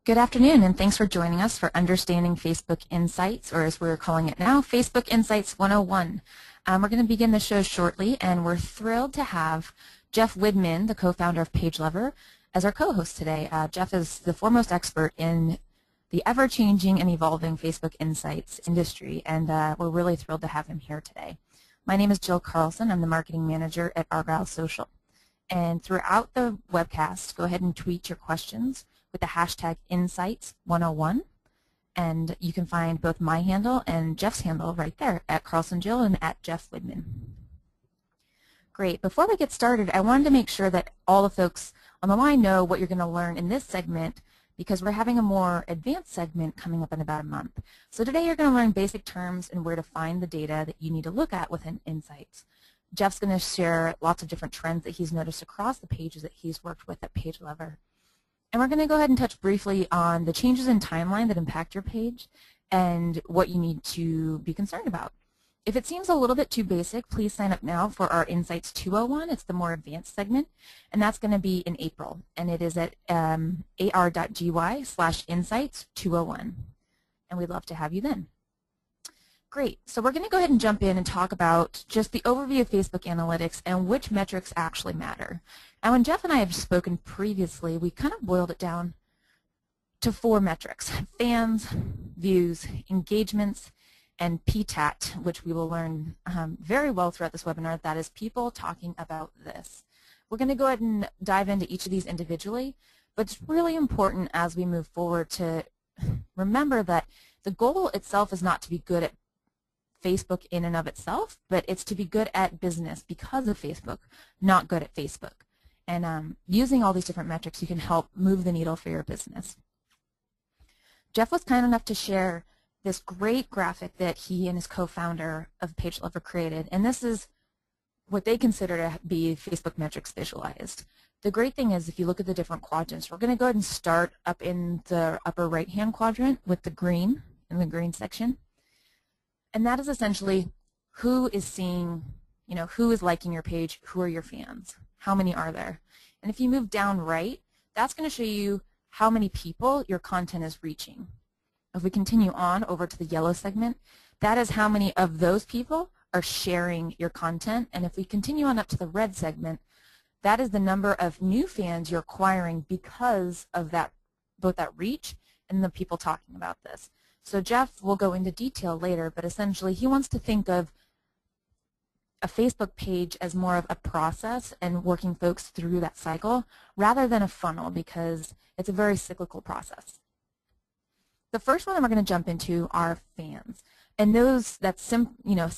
Good afternoon, and thanks for joining us for Understanding Facebook Insights, or as we're calling it now, Facebook Insights 101. We're going to begin the show shortly, and we're thrilled to have Jeff Widman, the co-founder of PageLover, as our co-host today. Jeff is the foremost expert in the ever-changing and evolving Facebook Insights industry, and we're really thrilled to have him here today. My name is Jill Carlson. I'm the marketing manager at Argyle Social. And throughout the webcast, go ahead and tweet your questions with the hashtag Insights101, and you can find both my handle and Jeff's handle right there at Carlson Jill and at Jeff Widman. Great. Before we get started, I wanted to make sure that all the folks on the line know what you're going to learn in this segment, because we're having a more advanced segment coming up in about a month. So today you're going to learn basic terms and where to find the data that you need to look at within Insights. Jeff's going to share lots of different trends that he's noticed across the pages that he's worked with at PageLover. And we're going to go ahead and touch briefly on the changes in timeline that impact your page and what you need to be concerned about. If it seems a little bit too basic, please sign up now for our Insights 201. It's the more advanced segment, and that's going to be in April. And it is at ar.gy/insights201. And we'd love to have you then. Great. So we're going to go ahead and jump in and talk about just the overview of Facebook analytics and which metrics actually matter. And when Jeff and I have spoken previously, we kind of boiled it down to 4 metrics: fans, views, engagements, and PTAT, which we will learn very well throughout this webinar. That is people talking about this. We're going to go ahead and dive into each of these individually, but it's really important as we move forward to remember that the goal itself is not to be good at Facebook in and of itself, but it's to be good at business because of Facebook, not good at Facebook. And using all these different metrics, you can help move the needle for your business. Jeff was kind enough to share this great graphic that he and his co-founder of PageLover created, and this is what they consider to be Facebook metrics visualized. The great thing is, if you look at the different quadrants, we're going to go ahead and start up in the upper right-hand quadrant with the green, in the green section. And that is essentially who is seeing, who is liking your page, who are your fans, how many are there. And if you move down right, that's going to show you how many people your content is reaching. If we continue on over to the yellow segment, that is how many of those people are sharing your content. And if we continue on up to the red segment, that is the number of new fans you're acquiring because of that, both that reach and the people talking about this. So Jeff will go into detail later, but essentially he wants to think of a Facebook page as more of a process and working folks through that cycle rather than a funnel, because it's a very cyclical process. The first one that we're going to jump into are fans. And those,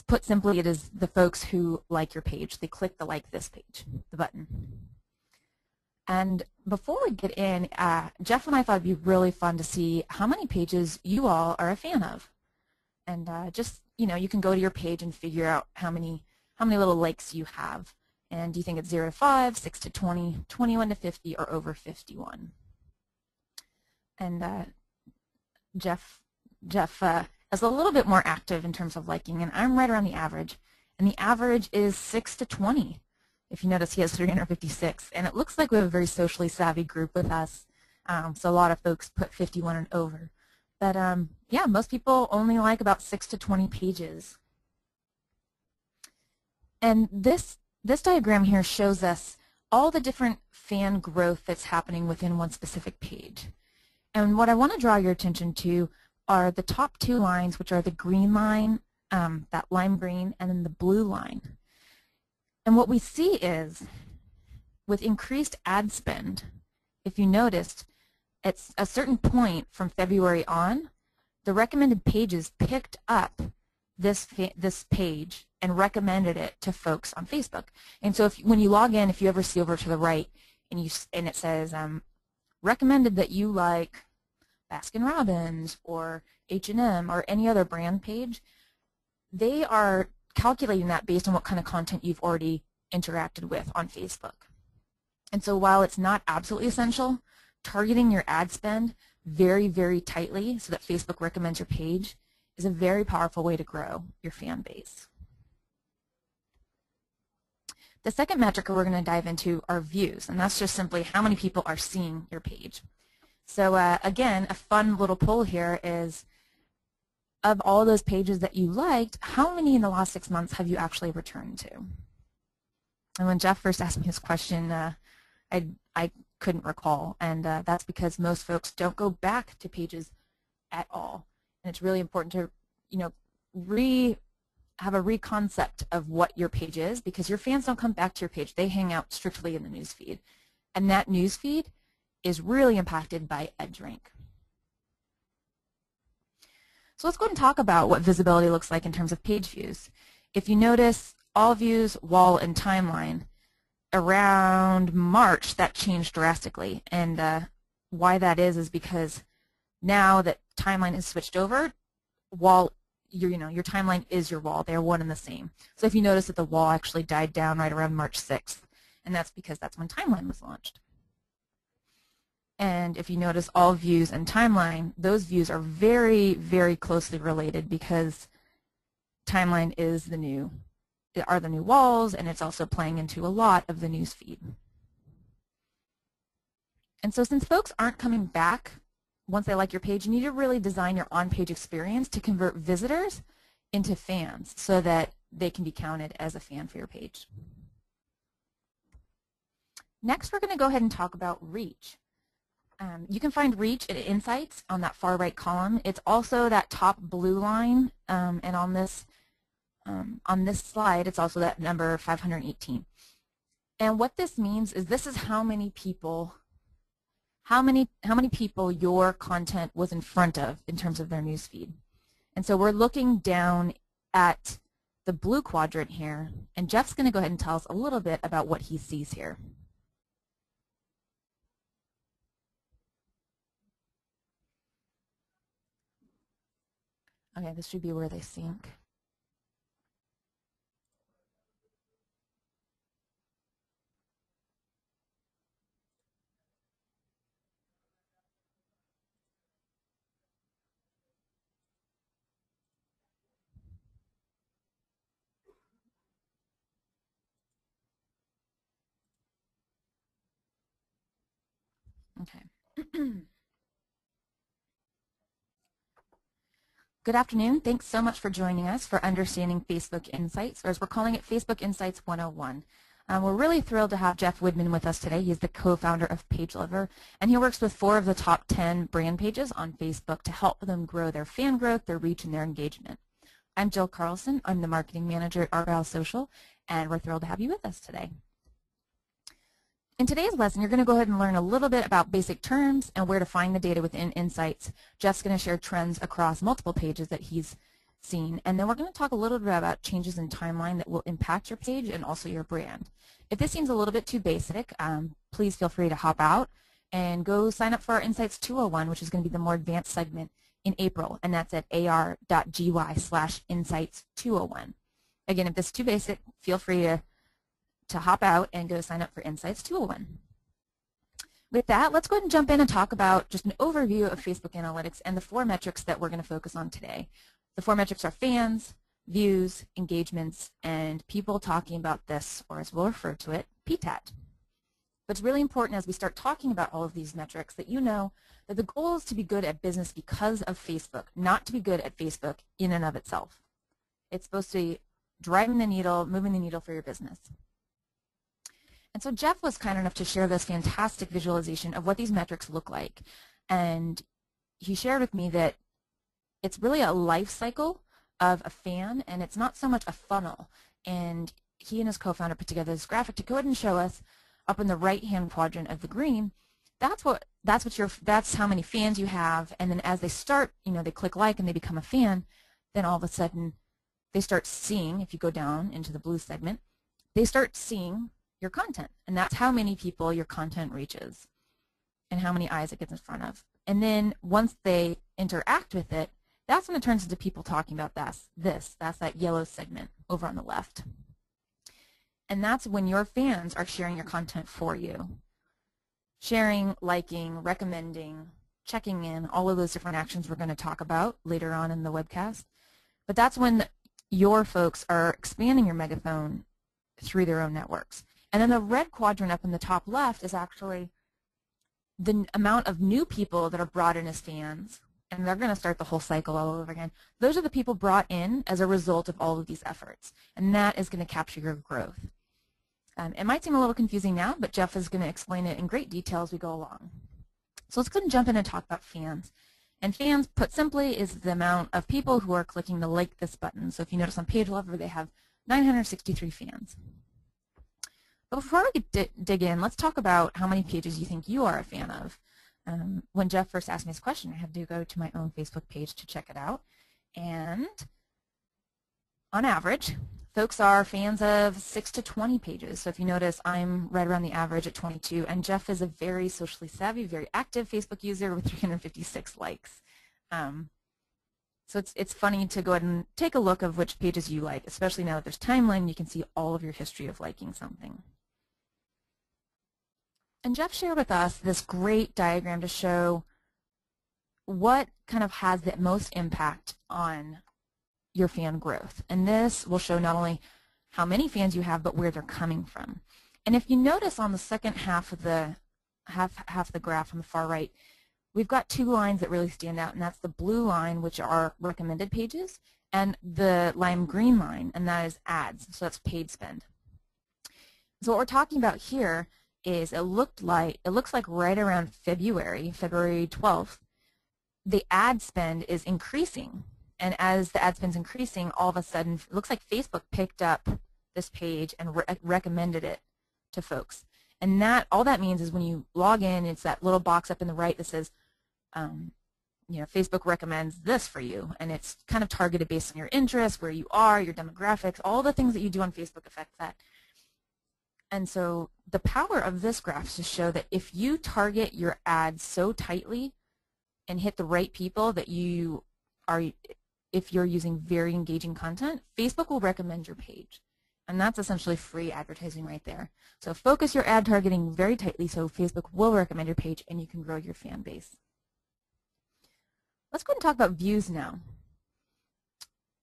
put simply, it is the folks who like your page. They click the like this page, the button. And before we get in, Jeff and I thought it'd be really fun to see how many pages you all are a fan of. And you can go to your page and figure out how many little likes you have. And do you think it's 0 to 5, 6 to 20, 21 to 50, or over 51? And Jeff is a little bit more active in terms of liking, and I'm right around the average. And the average is 6 to 20. If you notice, he has 356, and it looks like we have a very socially savvy group with us, so a lot of folks put 51 and over. But yeah, most people only like about 6 to 20 pages. And this diagram here shows us all the different fan growth that's happening within one specific page. And what I want to draw your attention to are the top 2 lines, which are the green line, that lime green, and then the blue line. And what we see is, with increased ad spend, if you noticed, at a certain point from February on, the recommended pages picked up this page and recommended it to folks on Facebook. And so when you log in, if you ever see over to the right and it says recommended that you like Baskin-Robbins or H&M or any other brand page, they are calculating that based on what kind of content you've already interacted with on Facebook. And so while it's not absolutely essential, targeting your ad spend very, very tightly so that Facebook recommends your page is a very powerful way to grow your fan base. The second metric we're going to dive into are views, and that's just simply how many people are seeing your page. So again, a fun little poll here is, of all those pages that you liked, how many in the last 6 months have you actually returned to? And when Jeff first asked me this question, I couldn't recall, and that's because most folks don't go back to pages at all. And it's really important to, have a reconcept of what your page is, because your fans don't come back to your page. They hang out strictly in the newsfeed. And that newsfeed is really impacted by EdgeRank. So let's go ahead and talk about what visibility looks like in terms of page views. If you notice, all views, wall, and timeline, around March that changed drastically. And why that is because now that timeline is switched over, wall, your timeline is your wall. They're one and the same. So if you notice that the wall actually died down right around March 6th, and that's because that's when timeline was launched. And if you notice all views and timeline, those views are very, very closely related, because timeline is are the new walls, and it's also playing into a lot of the news feed. And so since folks aren't coming back once they like your page, you need to really design your on-page experience to convert visitors into fans so that they can be counted as a fan for your page. Next, we're going to go ahead and talk about reach. You can find reach in Insights on that far right column. It's also that top blue line, and on this slide, it's also that number 518. And what this means is this is how many people your content was in front of in terms of their newsfeed. And so we're looking down at the blue quadrant here, and Jeff's going to go ahead and tell us a little bit about what he sees here. Okay, this should be where they sync. Okay. Good afternoon. Thanks so much for joining us for Understanding Facebook Insights, or as we're calling it, Facebook Insights 101. We're really thrilled to have Jeff Widman with us today. He's the co-founder of PageLiver, and he works with 4 of the top 10 brand pages on Facebook to help them grow their fan growth, their reach, and their engagement. I'm Jill Carlson. I'm the marketing manager at Argyle Social, and we're thrilled to have you with us today. In today's lesson, you're going to go ahead and learn a little bit about basic terms and where to find the data within Insights. Jeff's going to share trends across multiple pages that he's seen, and then we're going to talk a little bit about changes in timeline that will impact your page and also your brand. If this seems a little bit too basic, please feel free to hop out and go sign up for our Insights 201, which is going to be the more advanced segment in April, and that's at ar.gy/insights201. Again, if this is too basic, feel free to hop out and go sign up for Insights 201. With that, let's go ahead and jump in and talk about just an overview of Facebook Analytics and the 4 metrics that we're going to focus on today. The 4 metrics are fans, views, engagements, and people talking about this, or as we'll refer to it, PTAT. But it's really important as we start talking about all of these metrics that you know that the goal is to be good at business because of Facebook, not to be good at Facebook in and of itself. It's supposed to be driving the needle, moving the needle for your business. And so Jeff was kind enough to share this fantastic visualization of what these metrics look like. And he shared with me that it's really a life cycle of a fan, and it's not so much a funnel. And he and his co-founder put together this graphic to go ahead and show us up in the right-hand quadrant of the green. That's how many fans you have, and then as they start, they click like and they become a fan, then all of a sudden they start seeing, if you go down into the blue segment, they start seeing your content, and that's how many people your content reaches and how many eyes it gets in front of. And then once they interact with it, that's when it turns into people talking about that's that yellow segment over on the left. And that's when your fans are sharing your content for you. Sharing, liking, recommending, checking in, all of those different actions we're going to talk about later on in the webcast. But that's when your folks are expanding your megaphone through their own networks. And then the red quadrant up in the top left is actually the amount of new people that are brought in as fans, and they're going to start the whole cycle all over again, those are the people brought in as a result of all of these efforts, and that is going to capture your growth. It might seem a little confusing now, but Jeff is going to explain it in great detail as we go along. So let's go and jump in and talk about fans. And fans, put simply, is the amount of people who are clicking the like this button. So if you notice on Page Lover, they have 963 fans. But before we dig in, let's talk about how many pages you think you are a fan of. When Jeff first asked me this question, I had to go to my own Facebook page to check it out. And on average, folks are fans of 6 to 20 pages. So if you notice, I'm right around the average at 22, and Jeff is a very socially savvy, very active Facebook user with 356 likes. So it's funny to go ahead and take a look of which pages you like, especially now that there's timeline, you can see all of your history of liking something. And Jeff shared with us this great diagram to show what kind of has the most impact on your fan growth. And this will show not only how many fans you have, but where they're coming from. And if you notice on the second half of the half the graph on the far right, we've got two lines that really stand out, and that's the blue line, which are recommended pages, and the lime green line, and that is ads. So that's paid spend. So what we're talking about here is it looks like right around February 12th, the ad spend is increasing. And as the ad spend is increasing, all of a sudden, it looks like Facebook picked up this page and recommended it to folks. And all that means is when you log in, it's that little box up in the right that says, Facebook recommends this for you. And it's kind of targeted based on your interests, where you are, your demographics, all the things that you do on Facebook affect that. And so the power of this graph is to show that if you target your ads so tightly and hit the right people that you are, if you're using very engaging content, Facebook will recommend your page. And that's essentially free advertising right there. So focus your ad targeting very tightly so Facebook will recommend your page and you can grow your fan base. Let's go ahead and talk about views now.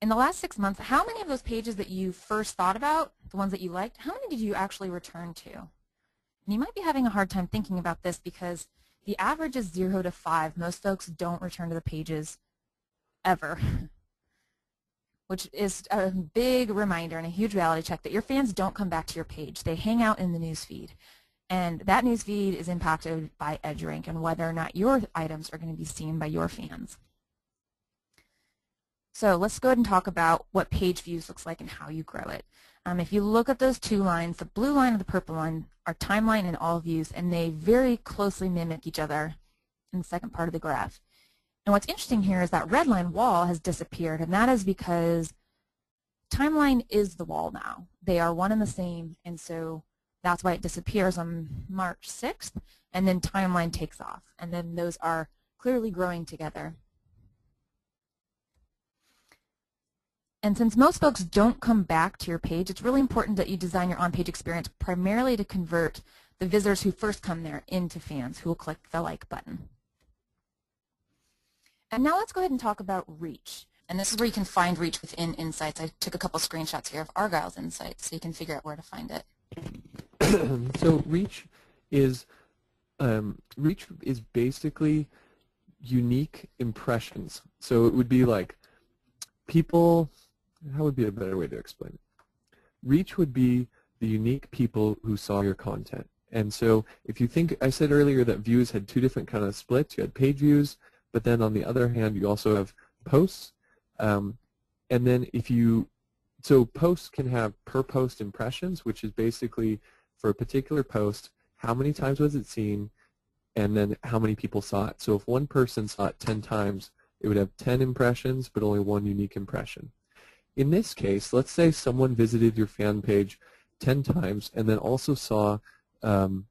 In the last 6 months, how many of those pages that you first thought about, the ones that you liked, how many did you actually return to? And you might be having a hard time thinking about this because the average is 0 to 5. Most folks don't return to the pages ever, which is a big reminder and a huge reality check that your fans don't come back to your page. They hang out in the news feed. And that news feed is impacted by EdgeRank and whether or not your items are going to be seen by your fans. So let's go ahead and talk about what page views looks like and how you grow it. If you look at those two lines, the blue line and the purple line are timeline and all views, and they very closely mimic each other in the second part of the graph. And what's interesting here is that red line wall has disappeared, and that is because timeline is the wall now. They are one and the same, and so that's why it disappears on March 6th, and then timeline takes off, and then those are clearly growing together. And since most folks don't come back to your page, it's really important that you design your on-page experience primarily to convert the visitors who first come there into fans who will click the like button. And now let's go ahead and talk about reach. And this is where you can find reach within Insights. I took a couple screenshots here of Argyle's Insights so you can figure out where to find it. So reach is basically unique impressions. So it would be like people, how would be a better way to explain it? Reach would be the unique people who saw your content. And so if you think, I said earlier that views had two different kind of splits. You had page views, but then on the other hand, you also have posts. And then so posts can have per post impressions, which is basically for a particular post, how many times was it seen, and then how many people saw it. So if one person saw it 10 times, it would have 10 impressions, but only one unique impression. In this case, let's say someone visited your fan page 10 times and then also saw 10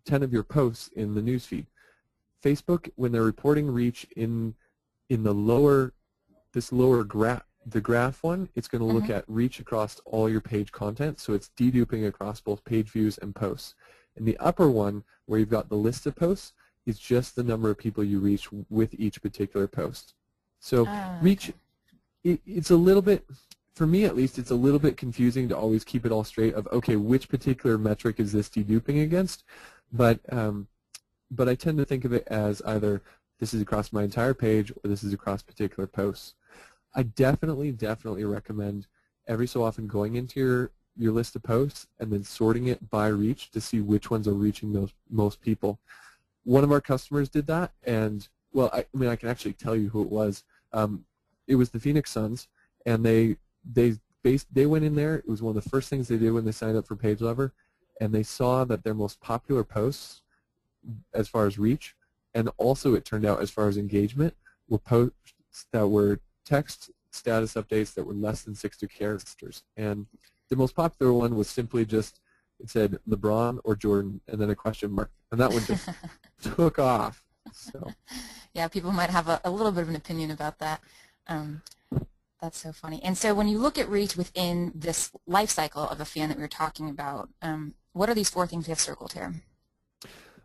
of your posts in the newsfeed. Facebook, when they're reporting reach in the graph one, it's going to look at reach across all your page content, so it's deduping across both page views and posts. And the upper one, where you've got the list of posts, is just the number of people you reach with each particular post. So reach, it's a little bit, for me at least, it's a little bit confusing to always keep it all straight of, okay, which particular metric is this deduping against? But but I tend to think of it as either this is across my entire page or this is across particular posts. I definitely recommend every so often going into your list of posts and then sorting it by reach to see which ones are reaching those most people. One of our customers did that, and well, I mean, I can actually tell you who it was. It was the Phoenix Suns, and they went in there. It was one of the first things they did when they signed up for PageLover, and they saw that their most popular posts, as far as reach, and also it turned out as far as engagement, were posts that were text status updates that were less than 60 characters. And the most popular one was simply just, it said LeBron or Jordan and then a question mark, and that one just took off. So yeah, people might have a little bit of an opinion about that. That's so funny. And so when you look at reach within this life cycle of a fan that we were talking about, what are these 4 things we have circled here?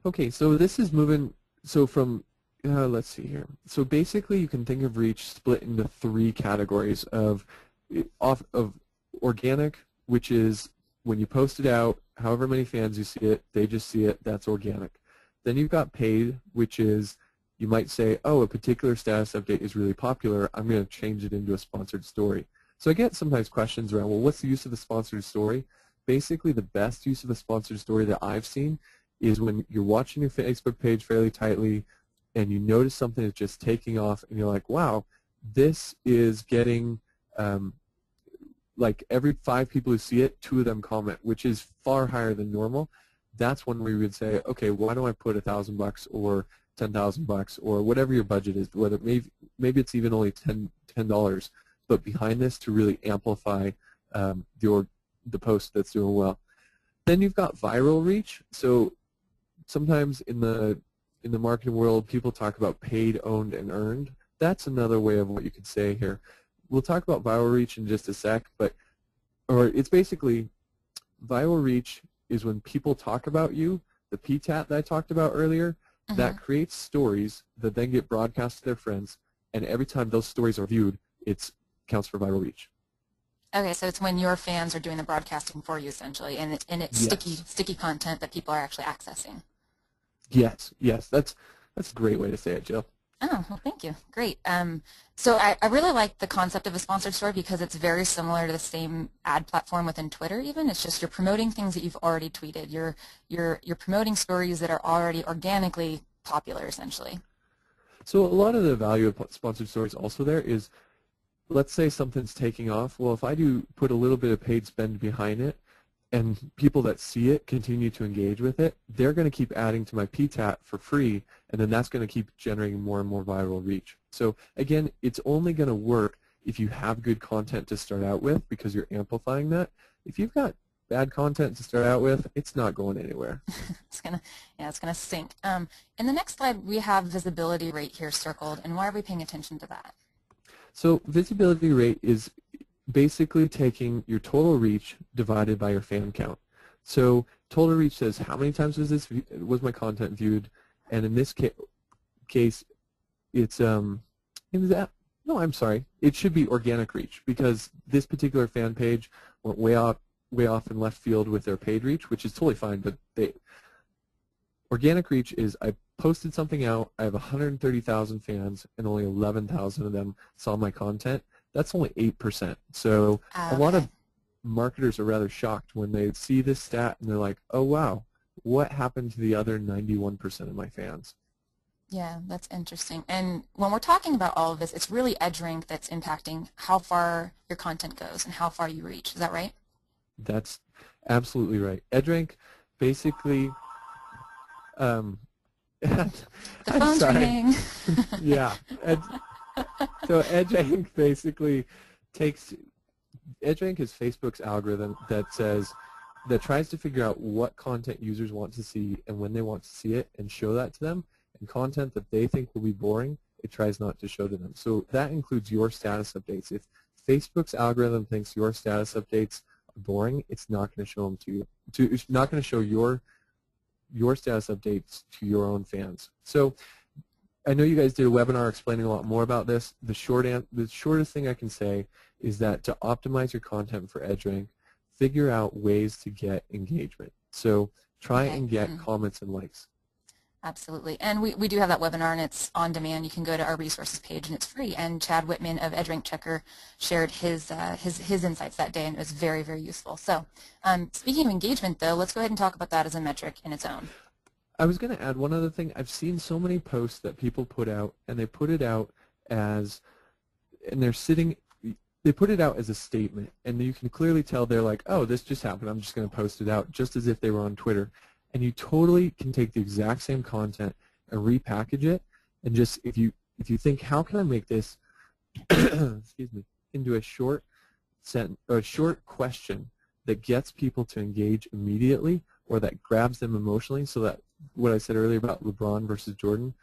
Okay, so this is moving, so from, let's see here. So basically you can think of reach split into 3 categories of organic, which is when you post it out, however many fans you see it, they just see it, that's organic. Then you've got paid, which is you might say, oh, a particular status update is really popular, I'm going to change it into a sponsored story. So I get sometimes questions around, well, what's the use of a sponsored story? Basically, the best use of a sponsored story that I've seen is when you're watching your Facebook page fairly tightly and you notice something is just taking off and you're like, wow, this is getting, like every 5 people who see it, 2 of them comment, which is far higher than normal. That's when we would say, okay, why don't I put $1,000 or $10,000 or whatever your budget is, whether maybe it's even only $10, but behind this to really amplify the post that's doing well. Then you've got viral reach. So sometimes in the marketing world, people talk about paid, owned, and earned. That's another way of what you could say here. We'll talk about viral reach in just a sec, or it's basically viral reach is when people talk about you, the PTAT that I talked about earlier, that creates stories that then get broadcast to their friends, and every time those stories are viewed, it counts for viral reach. Okay, so it's when your fans are doing the broadcasting for you, essentially, and it's Yes. sticky content that people are actually accessing. Yes, that's a great way to say it, Jill. Oh, well, thank you. Great. So I really like the concept of a sponsored story because it's very similar to the same ad platform within Twitter even. It's just you're promoting things that you've already tweeted. You're promoting stories that are already organically popular, essentially. So a lot of the value of sponsored stories also there is, let's say something's taking off. Well, if I do put a little bit of paid spend behind it, and people that see it continue to engage with it, they're going to keep adding to my PTAT for free, and then that's going to keep generating more and more viral reach. So again, it's only going to work if you have good content to start out with because you're amplifying that. If you've got bad content to start out with, it's not going anywhere. it's gonna sink. In the next slide, we have visibility rate here circled, and why are we paying attention to that? So visibility rate is basically taking your total reach divided by your fan count. So total reach says how many times was my content viewed, and in this case, it's no, I'm sorry, it should be organic reach because this particular fan page went way off in left field with their paid reach, which is totally fine. But organic reach is I posted something out, I have 130,000 fans, and only 11,000 of them saw my content. That's only 8%. So a lot of marketers are rather shocked when they see this stat and they're like, oh, wow, what happened to the other 91% of my fans? Yeah, that's interesting. And when we're talking about all of this, it's really EdgeRank that's impacting how far your content goes and how far you reach. Is that right? That's absolutely right. EdgeRank basically the phone's ringing. Yeah. So EdgeRank basically EdgeRank is Facebook's algorithm that tries to figure out what content users want to see and when they want to see it and show that to them, and content that they think will be boring, it tries not to show to them. So that includes your status updates. If Facebook's algorithm thinks your status updates are boring, it's not going to show them to you. It's not going to show your status updates to your own fans. So I know you guys did a webinar explaining a lot more about this. The shortest thing I can say is that to optimize your content for EdgeRank, figure out ways to get engagement. So try and get comments and likes. Absolutely. And we do have that webinar, and it's on demand. You can go to our resources page, and it's free. And Chad Whitman of EdRank Checker shared his insights that day, and it was very, very useful. So speaking of engagement, though, let's go ahead and talk about that as a metric in its own. I was going to add one other thing. I've seen so many posts that people put out, and they put it out as, and they put it out as a statement, and you can clearly tell they're like, oh, this just happened, I'm just going to post it out, just as if they were on Twitter. And you totally can take the exact same content and repackage it, and just, if you think, how can I make this excuse me, into a short question that gets people to engage immediately, or that grabs them emotionally, so that what I said earlier about LeBron versus Jordan,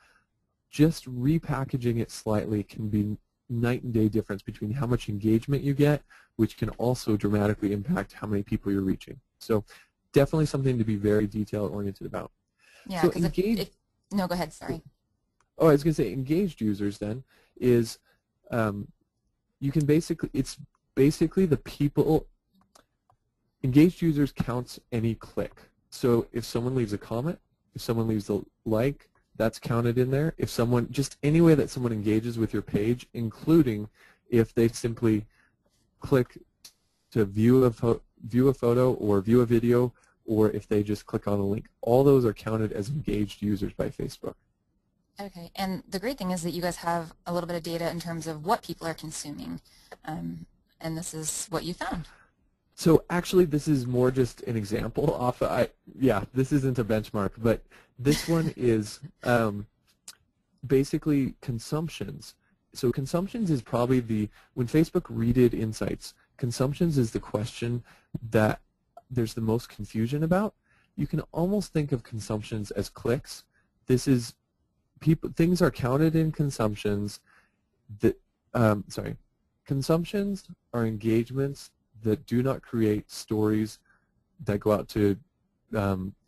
just repackaging it slightly can be night and day difference between how much engagement you get, which can also dramatically impact how many people you're reaching. So definitely something to be very detail oriented about. Yeah, so because no, go ahead, sorry. Oh, I was going to say engaged users then is you can it's basically the people, engaged users counts any click. So if someone leaves a comment, if someone leaves a like, that's counted in there. If someone, just any way that someone engages with your page, including if they simply click to view a photo or view a video, or if they just click on a link, all those are counted as engaged users by Facebook. Okay, and the great thing is that you guys have a little bit of data in terms of what people are consuming, and this is what you found. So actually, this is more just an example off. Yeah, this isn't a benchmark, but this one is basically consumptions. So consumptions is probably when Facebook redid Insights, consumptions is the question that there's the most confusion about. You can almost think of consumptions as clicks. This is things are counted in consumptions that consumptions are engagements that do not create stories that go out to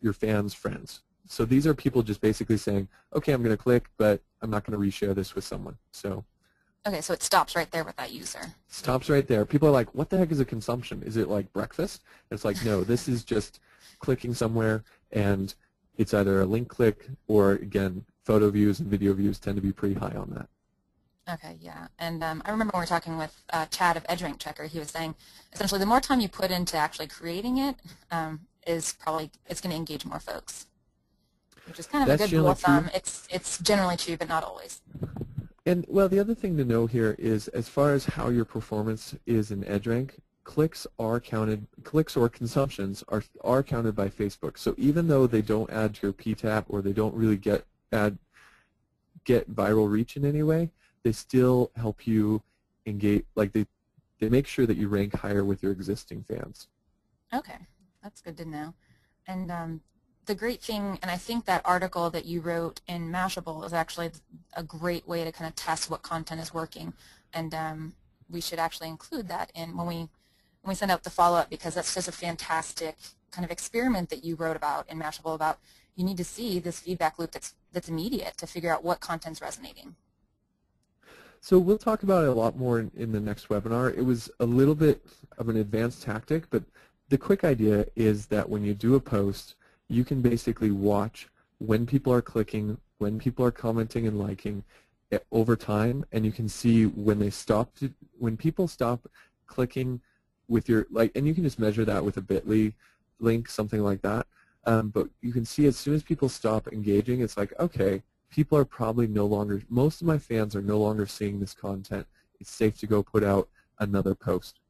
your fans' friends. So these are people just basically saying, okay, I'm going to click, but I'm not going to reshare this with someone. So okay, so it stops right there with that user. Stops right there. People are like, what the heck is a consumption? Is it like breakfast? It's like, no, this is just clicking somewhere, and it's either a link click or, again, photo views and video views tend to be pretty high on that. Okay, yeah, and I remember when we were talking with Chad of EdRank Checker, he was saying essentially the more time you put into actually creating it it's going to engage more folks, which is kind of a good rule of thumb. It's generally true, but not always. And, well, the other thing to know here is, as far as how your performance is in EdRank, clicks or consumptions are counted by Facebook. So even though they don't add to your PTAT, or they don't really get viral reach in any way, they still help you engage. Like they make sure that you rank higher with your existing fans. Okay, that's good to know. And the great thing, and I think that article that you wrote in Mashable is actually a great way to kind of test what content is working, and we should actually include that in when we send out the follow-up, because that's just a fantastic kind of experiment that you wrote about in Mashable about you need to see this feedback loop that's immediate to figure out what content's resonating. So we'll talk about it a lot more in the next webinar. It was a little bit of an advanced tactic, but the quick idea is that when you do a post, you can basically watch when people are clicking, when people are commenting and liking over time, and you can see when people stop clicking with your, and you can just measure that with a bit.ly link, something like that. But you can see as soon as people stop engaging, it's like, okay, people are probably most of my fans are no longer seeing this content. It's safe to go put out another post.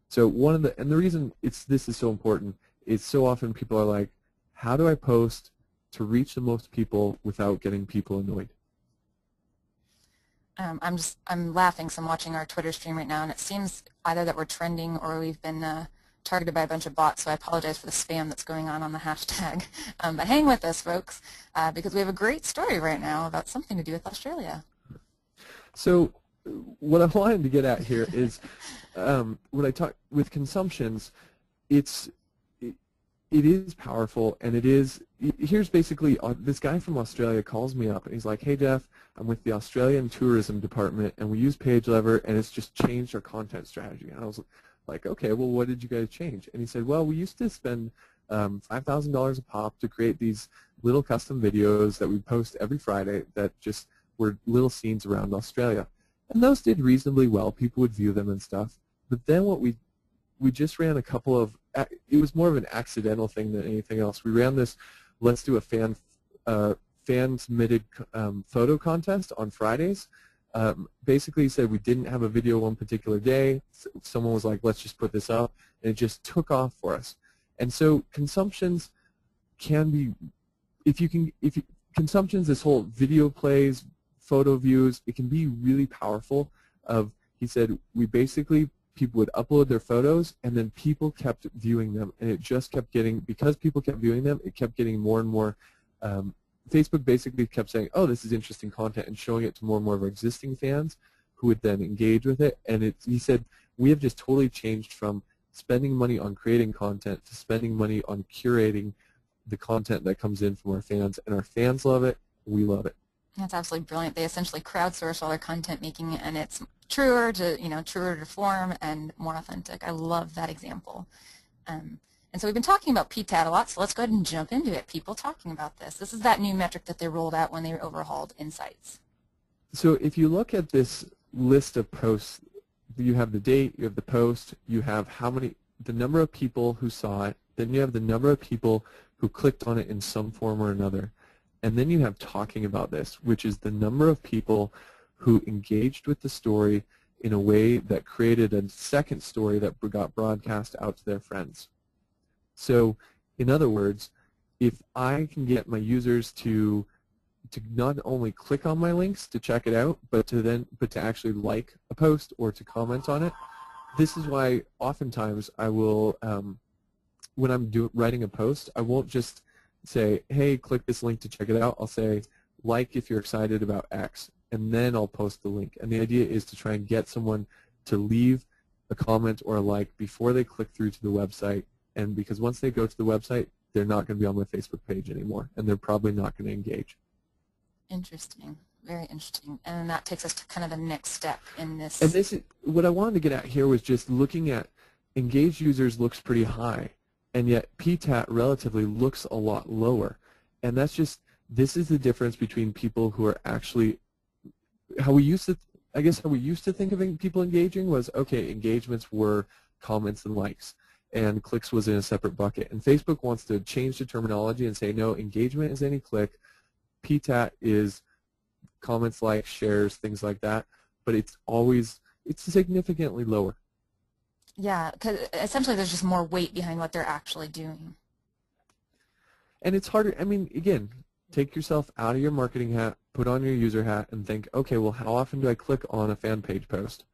So and the reason this is so important is so often people are like, how do I post to reach the most people without getting people annoyed? I'm laughing, so I'm watching our Twitter stream right now, and it seems either that we're trending or we've been targeted by a bunch of bots, so I apologize for the spam that's going on the hashtag. But hang with us, folks, because we have a great story right now about something to do with Australia. So what I wanted to get at here is when I talk with consumptions, it is powerful, and here's basically, this guy from Australia calls me up, and he's like, hey, Jeff, I'm with the Australian Tourism Department, and we use PageLever, and it's just changed our content strategy. And I was like, okay, well, what did you guys change? And he said, well, we used to spend $5,000 a pop to create these little custom videos that we post every Friday that just were little scenes around Australia. And those did reasonably well. People would view them and stuff. But then what we just ran a couple of, it was more of an accidental thing than anything else. We ran this, let's do a fan-submitted photo contest on Fridays. Basically said we didn't have a video one particular day. Someone was like, let's just put this up, and it just took off for us. And so consumptions can be, consumptions, this whole video plays, photo views, it can be really powerful. He said we basically, people would upload their photos and then people kept viewing them, and it just kept getting, because people kept viewing them, it kept getting more and more. Facebook basically kept saying, oh, this is interesting content, and showing it to more and more of our existing fans who would then engage with it. And he said, we have just totally changed from spending money on creating content to spending money on curating the content that comes in from our fans, and our fans love it, we love it. That's absolutely brilliant. They essentially crowdsource all their content making, and it's truer to form and more authentic. I love that example. And so we've been talking about PTAT a lot, so let's go ahead and jump into it. People talking about this. This is that new metric that they rolled out when they overhauled Insights. So if you look at this list of posts, you have the date, you have the post, you have the number of people who saw it, then you have the number of people who clicked on it in some form or another, and then you have talking about this, which is the number of people who engaged with the story in a way that created a second story that got broadcast out to their friends. So, in other words, if I can get my users to not only click on my links to check it out, but to actually like a post or to comment on it, this is why oftentimes I will, when I'm writing a post, I won't just say, hey, click this link to check it out. I'll say, like if you're excited about X, and then I'll post the link. And the idea is to try and get someone to leave a comment or a like before they click through to the website. And because once they go to the website, they're not going to be on my Facebook page anymore, and they're probably not going to engage. Interesting. Very interesting. And that takes us to kind of the next step in this. And this is, what I wanted to get at here was just looking at engaged users looks pretty high, and yet PTAT relatively looks a lot lower. And that's just, this is the difference between people who are actually, how we used to think of people engaging was, okay, engagements were comments and likes, and clicks was in a separate bucket. And Facebook wants to change the terminology and say, no, engagement is any click, PTAT is comments, likes, shares, things like that, but it's significantly lower. Yeah, because essentially there's just more weight behind what they're actually doing. And it's harder, I mean, again, take yourself out of your marketing hat, put on your user hat, and think, okay, well, how often do I click on a fan page post?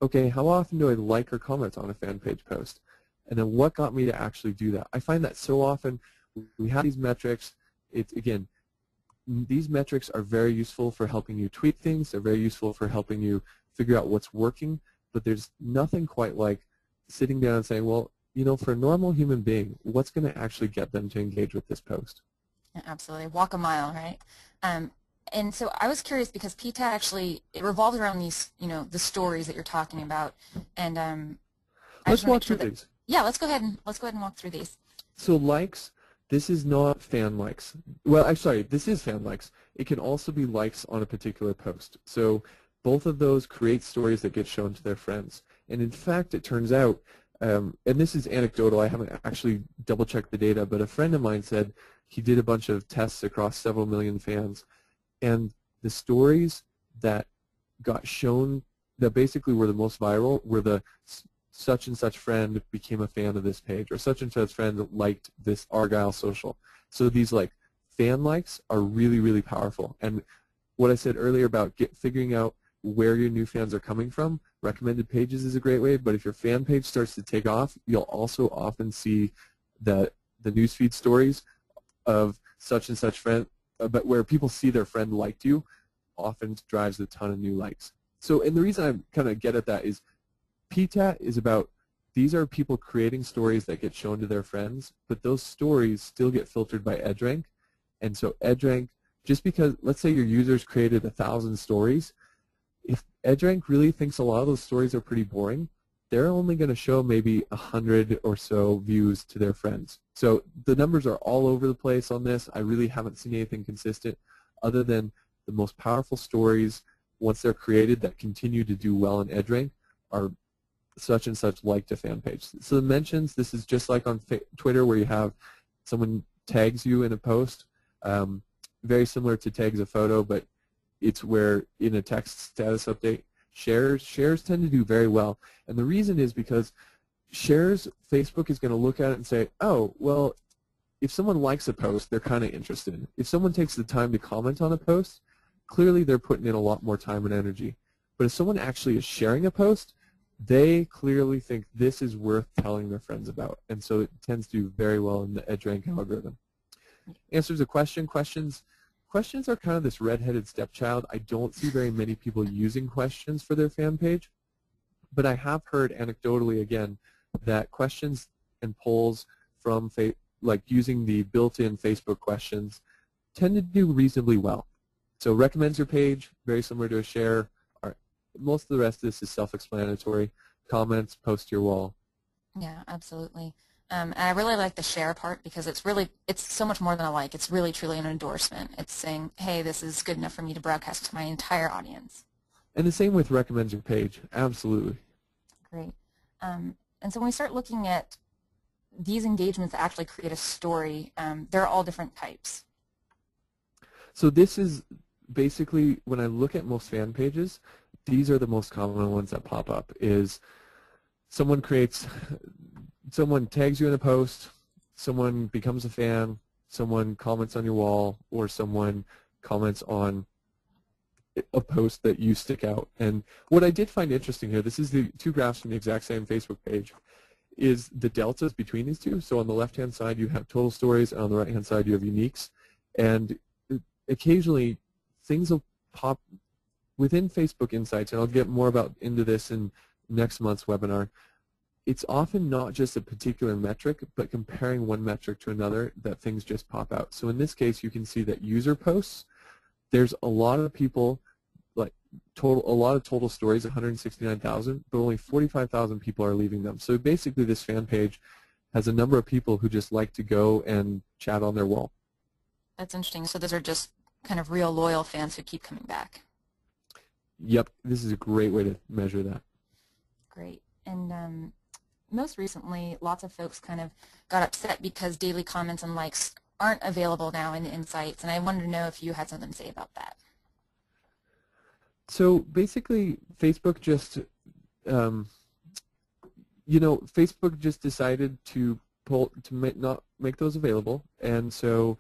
Okay, how often do I like or comment on a fan page post? And then what got me to actually do that? I find that so often we have these metrics. Again, these metrics are very useful for helping you tweak things. They're very useful for helping you figure out what's working. But there's nothing quite like sitting down and saying, well, you know, for a normal human being, what's going to actually get them to engage with this post? Yeah, absolutely. Walk a mile, right? And so I was curious because PTAT actually, it revolves around these, the stories that you're talking about. And let's walk through these. Yeah, let's go ahead and walk through these. So likes, this is not fan likes. Well, I'm sorry, this is fan likes. It can also be likes on a particular post. So both of those create stories that get shown to their friends. And in fact, it turns out, and this is anecdotal, I haven't actually double-checked the data, but a friend of mine said he did a bunch of tests across several million fans, and the stories that got shown that basically were the most viral were the such and such friend became a fan of this page, or such and such friend liked this Argyle social. So these like fan likes are really, really powerful. And what I said earlier about figuring out where your new fans are coming from, recommended pages is a great way, but if your fan page starts to take off, you'll also often see that the newsfeed stories of such and such friend, but where people see their friend liked you, often drives a ton of new likes. So, and the reason I kind of get at that is PTAT is about, these are people creating stories that get shown to their friends, but those stories still get filtered by EdgeRank. And so EdgeRank, just because, let's say your users created 1,000 stories, if EdgeRank really thinks a lot of those stories are pretty boring, they're only going to show maybe 100 or so views to their friends. So the numbers are all over the place on this. I really haven't seen anything consistent other than the most powerful stories, once they're created, that continue to do well in EdgeRank are such and such liked a fan page. So the mentions, this is just like on Twitter where you have someone tags you in a post, very similar to tags a photo, but it's where in a text status update, shares tend to do very well. And the reason is because shares, Facebook is going to look at it and say, oh, well, if someone likes a post, they're kind of interested. If someone takes the time to comment on a post, clearly they're putting in a lot more time and energy. But if someone actually is sharing a post, they clearly think this is worth telling their friends about. And so it tends to do very well in the EdgeRank algorithm. Answers a question. Questions are kind of this red-headed stepchild. I don't see very many people using questions for their fan page. But I have heard anecdotally, again, that questions and polls from like using the built-in Facebook questions tend to do reasonably well. So recommends your page, very similar to a share. Most of the rest of this is self-explanatory. Comments, post to your wall. Yeah, absolutely. And I really like the share part because it's so much more than a like. It's really truly an endorsement. It's saying, hey, this is good enough for me to broadcast to my entire audience. And the same with recommends your page. Absolutely. Great. And so when we start looking at these engagements that actually create a story, they're all different types. So this is basically, when I look at most fan pages, these are the most common ones that pop up. Is someone tags you in a post, someone becomes a fan, someone comments on your wall, or someone comments on a post that you stick out. And what I did find interesting here, this is the two graphs from the exact same Facebook page, is the deltas between these two. So on the left-hand side you have total stories, and on the right-hand side you have uniques. And occasionally things will pop within Facebook Insights, and I'll get more into this in next month's webinar. It's often not just a particular metric, but comparing one metric to another that things just pop out. So in this case, you can see that user posts, there's a lot of people, like a lot of total stories, 169,000, but only 45,000 people are leaving them. So basically this fan page has a number of people who just like to go and chat on their wall. That's interesting. So those are just kind of real loyal fans who keep coming back. Yep, this is a great way to measure that. Great. And most recently, lots of folks kind of got upset because daily comments and likes aren't available now in Insights, and I wanted to know if you had something to say about that. So basically, Facebook just, Facebook just decided to not make those available, and so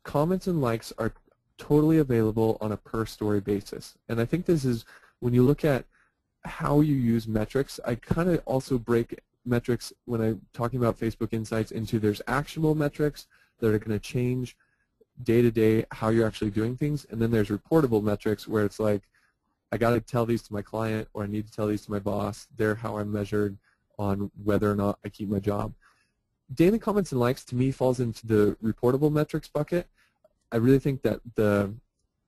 comments and likes are totally available on a per story basis. And I think this is, when you look at how you use metrics, I kind of also break metrics when I'm talking about Facebook Insights into there's actionable metrics that are going to change day to day how you're actually doing things, and then there's reportable metrics where it's like, I got to tell these to my client, or I need to tell these to my boss. They're how I'm measured on whether or not I keep my job. Daily comments and likes to me falls into the reportable metrics bucket. I really think that the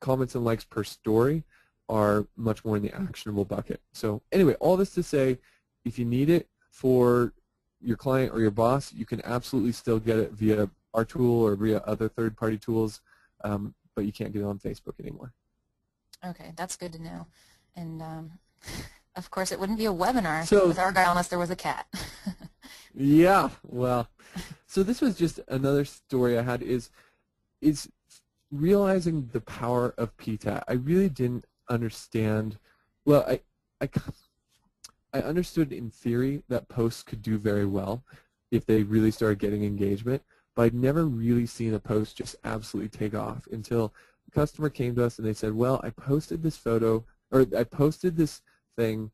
comments and likes per story are much more in the actionable bucket. So anyway, all this to say, if you need it for your client or your boss, you can absolutely still get it via our tool or via other third-party tools, but you can't get it on Facebook anymore. Okay, that's good to know. And of course, it wouldn't be a webinar with our guy unless there was a cat. Yeah, well, so this was just another story I had is realizing the power of PTAT. I really didn't understand. Well, I understood in theory that posts could do very well if they really started getting engagement, but I'd never really seen a post just absolutely take off until a customer came to us and they said, well, I posted this photo, or I posted this thing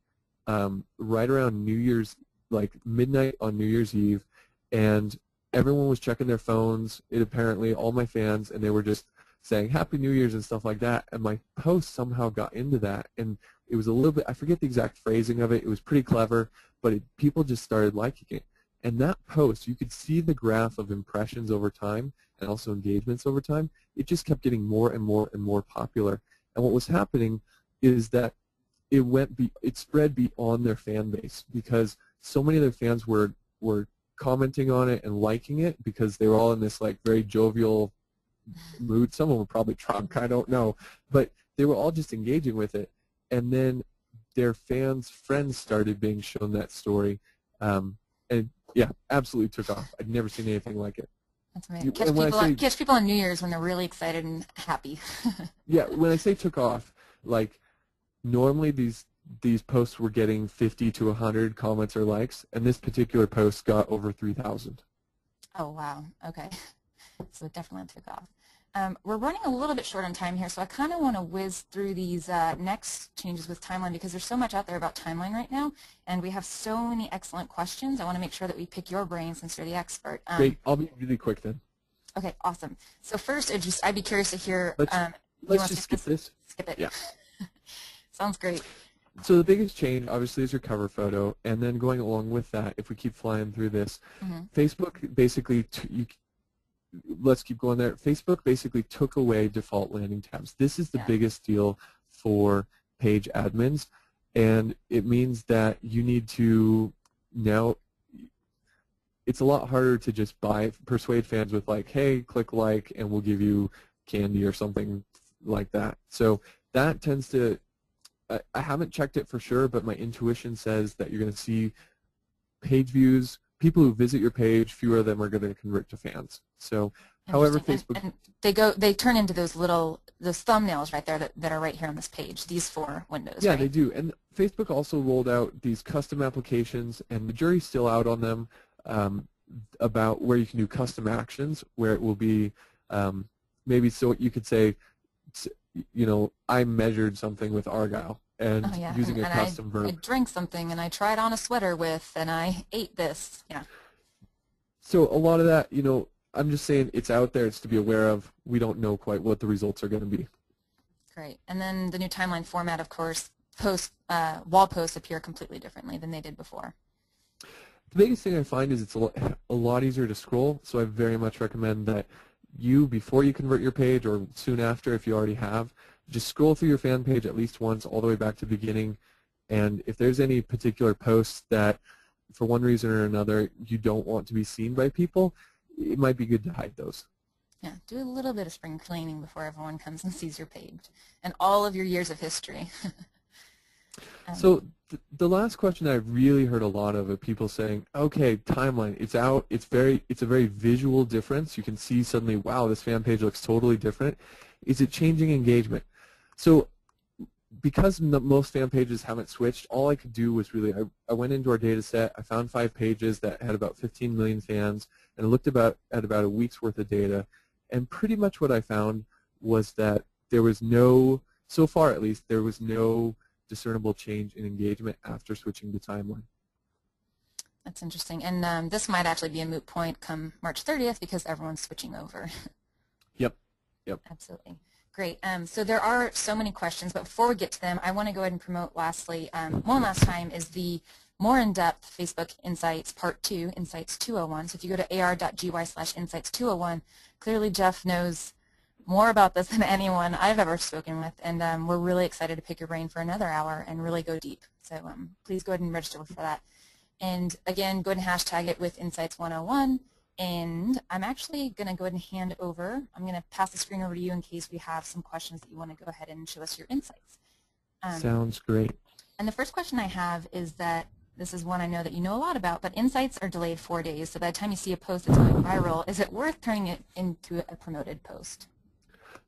right around New Year's, like midnight on New Year's Eve, and everyone was checking their phones, apparently all my fans, and they were just saying Happy New Year's and stuff like that, and my post somehow got into that, and it was a little bit, I forget the exact phrasing of it, it was pretty clever, but people just started liking it. And that post, you could see the graph of impressions over time and also engagements over time. It just kept getting more and more and more popular. And what was happening is that it spread beyond their fan base, because so many of their fans were commenting on it and liking it because they were all in this like very jovial mood. Some of them were probably drunk, I don't know, but they were all just engaging with it. And then their fans' friends started being shown that story, and yeah, absolutely took off. I'd never seen anything like it. That's amazing. Catch people on New Year's when they're really excited and happy. Yeah, when I say took off, like normally these posts were getting 50 to 100 comments or likes, and this particular post got over 3,000. Oh, wow. Okay. So it definitely took off. We're running a little bit short on time here, so I kind of want to whiz through these next changes with timeline because there's so much out there about timeline right now, and we have so many excellent questions. I want to make sure that we pick your brain since you're the expert. Great. I'll be really quick then. Okay, awesome. So first, I'd be curious to hear. Let's just skip this. Skip it. Yeah. Sounds great. So the biggest change, obviously, is your cover photo, and then going along with that, if we keep flying through this, Facebook basically, let's keep going there. Facebook basically took away default landing tabs. This is the biggest deal for page admins, and it means that you need to now, it's a lot harder to just persuade fans with like, hey, click like, and we'll give you candy or something like that. So that tends to, I haven't checked it for sure, but my intuition says that you're going to see page views, people who visit your page, fewer of them are going to convert to fans. So, however, Facebook and they turn into those thumbnails right there that are right here on this page. These 4 windows. Yeah, right? they do. And Facebook also rolled out these custom applications, and the jury's still out on them about where you can do custom actions, where it will be maybe so you could say, you know, I measured something with Argyle and using a custom verb. I drank something and I tried on a sweater with and I ate this. Yeah. So a lot of that, you know, I'm just saying it's out there. It's to be aware of. We don't know quite what the results are going to be. Great. And then the new timeline format, of course, wall posts appear completely differently than they did before. The biggest thing I find is it's a lot easier to scroll, so I very much recommend that you, before you convert your page or soon after if you already have, just scroll through your fan page at least once all the way back to the beginning, and if there's any particular posts that for one reason or another you don't want to be seen by people, it might be good to hide those. Yeah, do a little bit of spring cleaning before everyone comes and sees your page and all of your years of history. So the last question I've really heard a lot of people saying, okay, timeline, it's out, it's a very visual difference. You can see suddenly, wow, this fan page looks totally different. Is it changing engagement? So because most fan pages haven't switched, all I could do was really, I went into our data set, I found 5 pages that had about 15 million fans, and I looked at about a week's worth of data, and pretty much what I found was that there was no, so far at least, there was no discernible change in engagement after switching to timeline. That's interesting. And this might actually be a moot point come March 30th because everyone's switching over. Yep. Absolutely. Great. So there are so many questions, but before we get to them, I want to go ahead and promote lastly, one last time, is the more in-depth Facebook Insights Part 2, Insights 201. So if you go to ar.gy/insights 201, clearly Jeff knows more about this than anyone I've ever spoken with, and we're really excited to pick your brain for another hour and really go deep. So please go ahead and register for that. And again, go ahead and hashtag it with Insights 101. And I'm actually going to go ahead and hand over. I'm going to pass the screen over to you in case we have some questions that you want to go ahead and show us your insights. Sounds great. And the first question I have is that this is one I know that you know a lot about, but insights are delayed 4 days. So by the time you see a post that's going viral, is it worth turning it into a promoted post?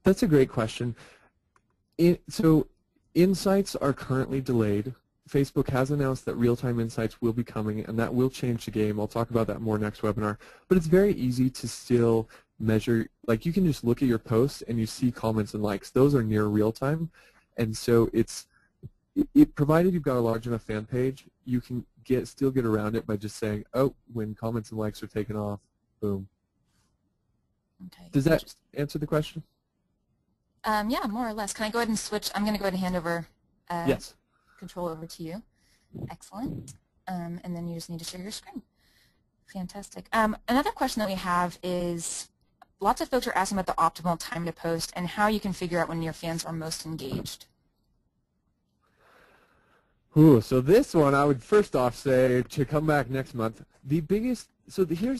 That's a great question. So insights are currently delayed. Facebook has announced that real-time insights will be coming, and that will change the game. I'll talk about that more next webinar. But it's very easy to still measure. Like, you can just look at your posts and you see comments and likes. Those are near real-time. And so provided you've got a large enough fan page, you can still get around it by just saying, oh, when comments and likes are taken off, boom. Okay. Does that answer the question? Yeah, more or less. Can I go ahead and switch? I'm going to go ahead and hand over yes. Control over to you. Excellent. And then you just need to share your screen. Fantastic. Another question that we have is, lots of folks are asking about the optimal time to post and how you can figure out when your fans are most engaged. Ooh, so this one I would first off say to come back next month. Here's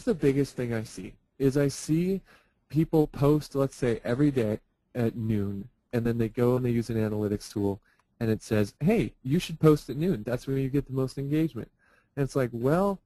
the biggest thing I see is I see people post, let's say, every day at noon, and then they go and they use an analytics tool, and it says, hey, you should post at noon. That's when you get the most engagement. And it's like, well,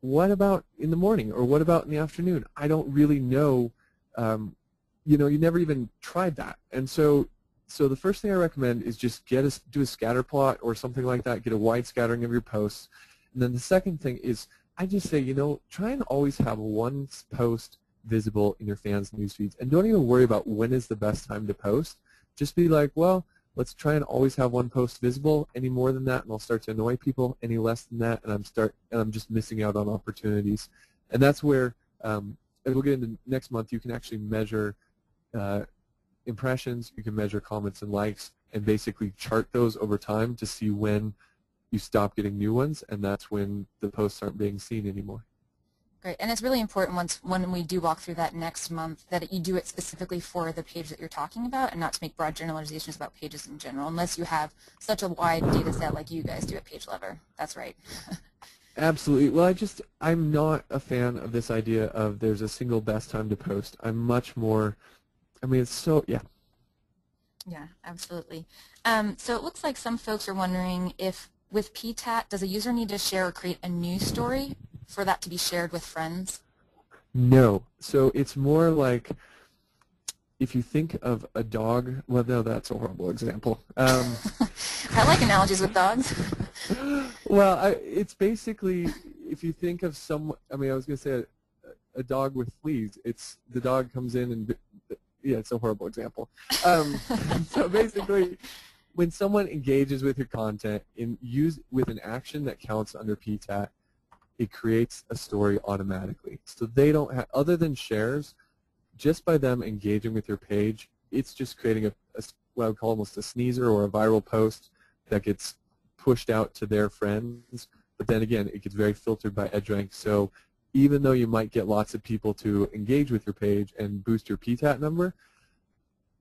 what about in the morning, or what about in the afternoon? I don't really know. You never even tried that. And so the first thing I recommend is just do a scatter plot or something like that. Get a wide scattering of your posts. And then the second thing is I just say, try and always have one post visible in your fans' news feeds. And don't even worry about when is the best time to post. Just be like, well, let's try and always have one post visible. Any more than that, and I'll start to annoy people. Any less than that, and I'm just missing out on opportunities. And that's where, as we'll get into next month, you can actually measure impressions, you can measure comments and likes, and basically chart those over time to see when you stop getting new ones, and that's when the posts aren't being seen anymore. Great, and it's really important when we do walk through that next month that you do it specifically for the page that you're talking about, and not to make broad generalizations about pages in general, unless you have such a wide data set like you guys do at PageLover. That's right. Absolutely. Well, I'm not a fan of this idea of there's a single best time to post. I'm much more, yeah. Yeah, absolutely. So it looks like some folks are wondering if with PTAT, does a user need to share or create a new story for that to be shared with friends? No. So it's more like if you think of a dog, well, no, that's a horrible example. I like analogies with dogs. Well, it's basically if you think of I was going to say a dog with fleas. It's the dog comes in and, yeah, it's a horrible example. So basically, when someone engages with your content with an action that counts under PTAT, it creates a story automatically. So they don't have, other than shares, just by them engaging with your page, it's just creating what I would call almost a sneezer or a viral post that gets pushed out to their friends. But then again, it gets very filtered by EdgeRank. So even though you might get lots of people to engage with your page and boost your PTAT number,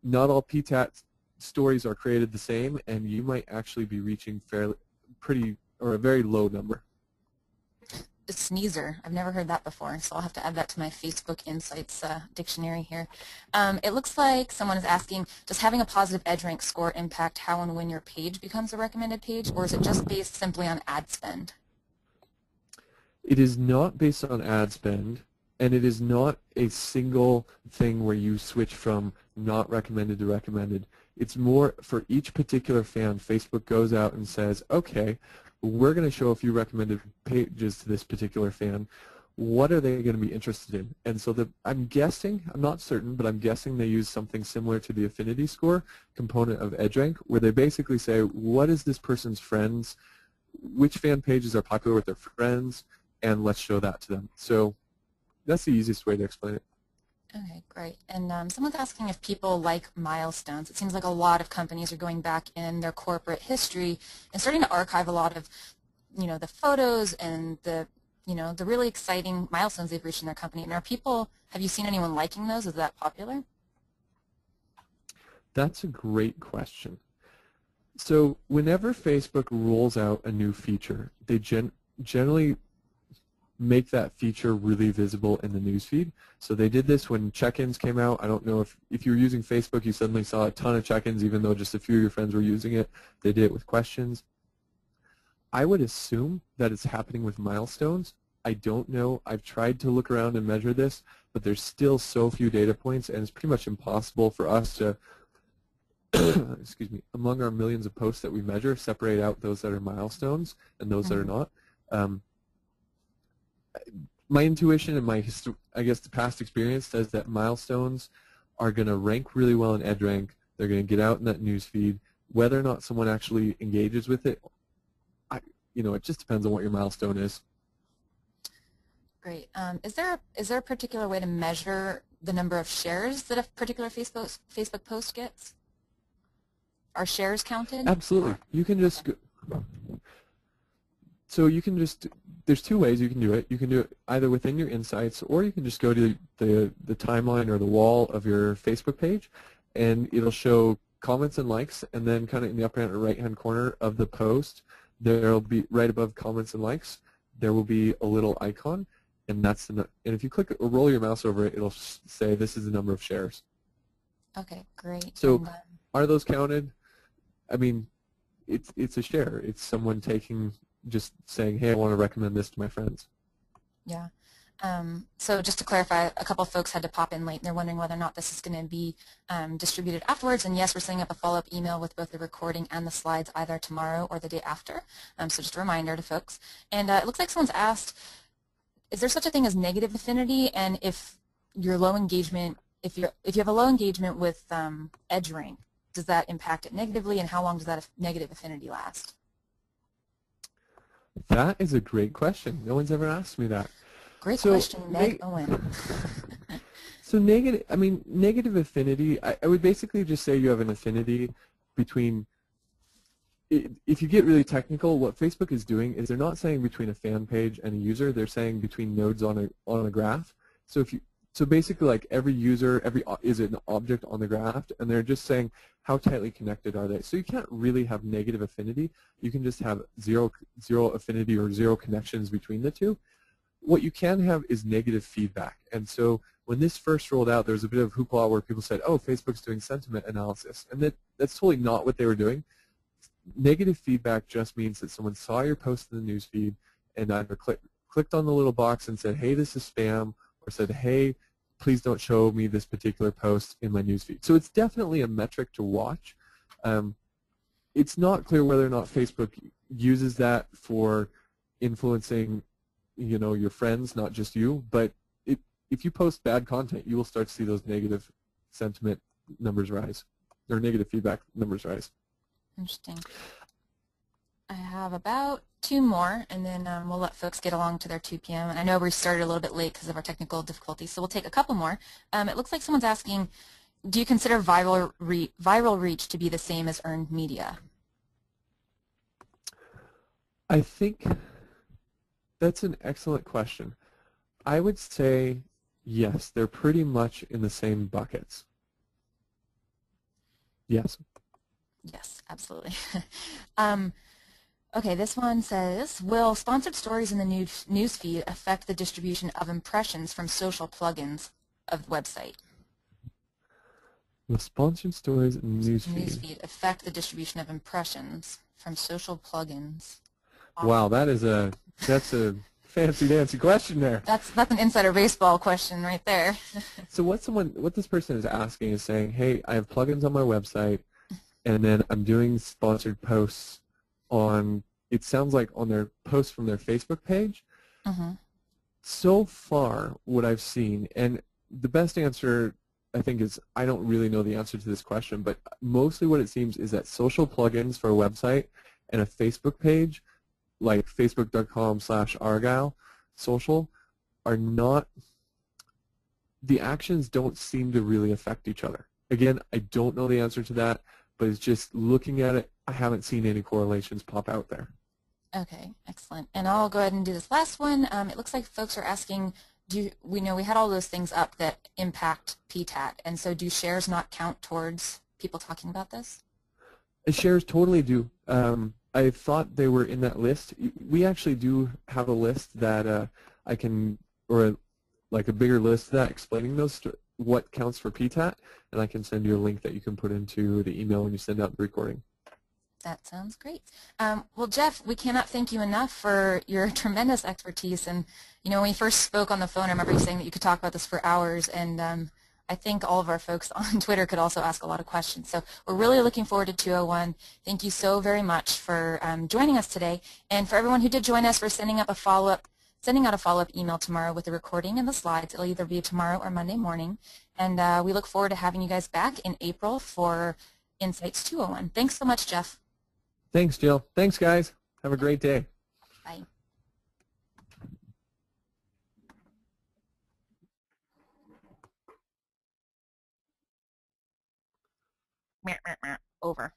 not all PTAT stories are created the same, and you might actually be reaching a very low number. A sneezer. I've never heard that before, so I'll have to add that to my Facebook Insights dictionary here. It looks like someone is asking, does having a positive EdgeRank score impact how and when your page becomes a recommended page, or is it just based simply on ad spend? It is not based on ad spend, and it is not a single thing where you switch from not recommended to recommended. It's more for each particular fan. Facebook goes out and says, okay, we're going to show a few recommended pages to this particular fan. What are they going to be interested in? And so I'm guessing, I'm not certain, but I'm guessing they use something similar to the affinity score component of EdgeRank, where they basically say, what is this person's friends, which fan pages are popular with their friends, and let's show that to them. So that's the easiest way to explain it. Okay, great. And someone's asking if people like milestones. It seems like a lot of companies are going back in their corporate history and starting to archive a lot of, the photos and the really exciting milestones they've reached in their company. And have you seen anyone liking those? Is that popular? That's a great question. So whenever Facebook rolls out a new feature, they generally make that feature really visible in the newsfeed. So they did this when check-ins came out. I don't know if you were using Facebook, you suddenly saw a ton of check-ins, even though just a few of your friends were using it. They did it with questions. I would assume that it's happening with milestones. I don't know. I've tried to look around and measure this, but there's still so few data points, and it's pretty much impossible for us to, excuse me, among our millions of posts that we measure, separate out those that are milestones and those that are not. My intuition and I guess the past experience says that milestones are going to rank really well in EdgeRank. They're going to get out in that news feed. Whether or not someone actually engages with it, it just depends on what your milestone is. Great. Is there a particular way to measure the number of shares that a particular Facebook post gets? Are shares counted? Absolutely. You can just go. So you can just, there's two ways you can do it. You can do it either within your insights, or you can just go to the timeline or the wall of your Facebook page, and it'll show comments and likes, and then kind of in the upper right-hand corner of the post, there will be right above comments and likes, there will be a little icon, and and if you click or roll your mouse over it, it'll say this is the number of shares. Okay, great. So And, are those counted? I mean, it's a share. It's someone just saying, hey, I want to recommend this to my friends. yeah. So just to clarify, a couple of folks had to pop in late, and they're wondering whether or not this is going to be distributed afterwards. And yes, we're setting up a follow-up email with both the recording and the slides either tomorrow or the day after. So just a reminder to folks. And it looks like someone's asked, is there such a thing as negative affinity? And if you're low engagement, if you have a low engagement with EdgeRank, does that impact it negatively? And how long does that negative affinity last? That is a great question. No one's ever asked me that. Great question, Meg Owen. So negative affinity, I would basically just say you have an affinity between, if you get really technical, what Facebook is doing is they're not saying between a fan page and a user, they're saying between nodes on a graph. So basically, like, every user is an object on the graph, and they're just saying how tightly connected are they. So you can't really have negative affinity. You can just have zero affinity or zero connections between the two. What you can have is negative feedback. And so when this first rolled out, there was a bit of hoopla where people said, oh, Facebook's doing sentiment analysis. And that's totally not what they were doing. Negative feedback just means that someone saw your post in the newsfeed and either clicked on the little box and said, hey, this is spam, or said, hey, please don't show me this particular post in my newsfeed. So it's definitely a metric to watch. It's not clear whether or not Facebook uses that for influencing, your friends, not just you. But if you post bad content, you will start to see those negative sentiment numbers rise, or negative feedback numbers rise. Interesting. I have about 2 more, and then we'll let folks get along to their 2 p.m. And I know we started a little bit late because of our technical difficulties, so we'll take a couple more. It looks like someone's asking, do you consider viral reach to be the same as earned media? I think that's an excellent question. I would say yes, they're pretty much in the same buckets. Yes. Yes, absolutely. Okay, this one says, will sponsored stories in the news feed affect the distribution of impressions from social plugins of the website? Will sponsored stories in the news feed affect the distribution of impressions from social plugins? Wow, that's a fancy dancy question there. That's an insider baseball question right there. So what this person is asking is saying, hey, I have plugins on my website, and then I'm doing sponsored posts on, it sounds like on their posts from their Facebook page. Mm-hmm. So far, what I've seen, and the best answer I think is, I don't really know the answer to this question, but mostly what it seems is that social plugins for a website and a Facebook page, like facebook.com/Argyle social, are not, the actions don't seem to really affect each other. Again, I don't know the answer to that, but it's just looking at it, I haven't seen any correlations pop out there. Okay, excellent. And I'll go ahead and do this last one. It looks like folks are asking, we had all those things up that impact PTAT, and so do shares not count towards people talking about this? Shares totally do. I thought they were in that list. We actually do have a list that I can, or like a bigger list of that explaining those, what counts for PTAT, and I can send you a link that you can put into the email when you send out the recording. That sounds great. Well, Jeff, we cannot thank you enough for your tremendous expertise. And, when we first spoke on the phone, I remember you saying that you could talk about this for hours. And I think all of our folks on Twitter could also ask a lot of questions. So we're really looking forward to 201. Thank you so very much for joining us today. And for everyone who did join us, for sending out a follow-up email tomorrow with the recording and the slides. It'll either be tomorrow or Monday morning. And we look forward to having you guys back in April for Insights 201. Thanks so much, Jeff. Thanks, Jill. Thanks, guys. Have a great day. Bye. Over.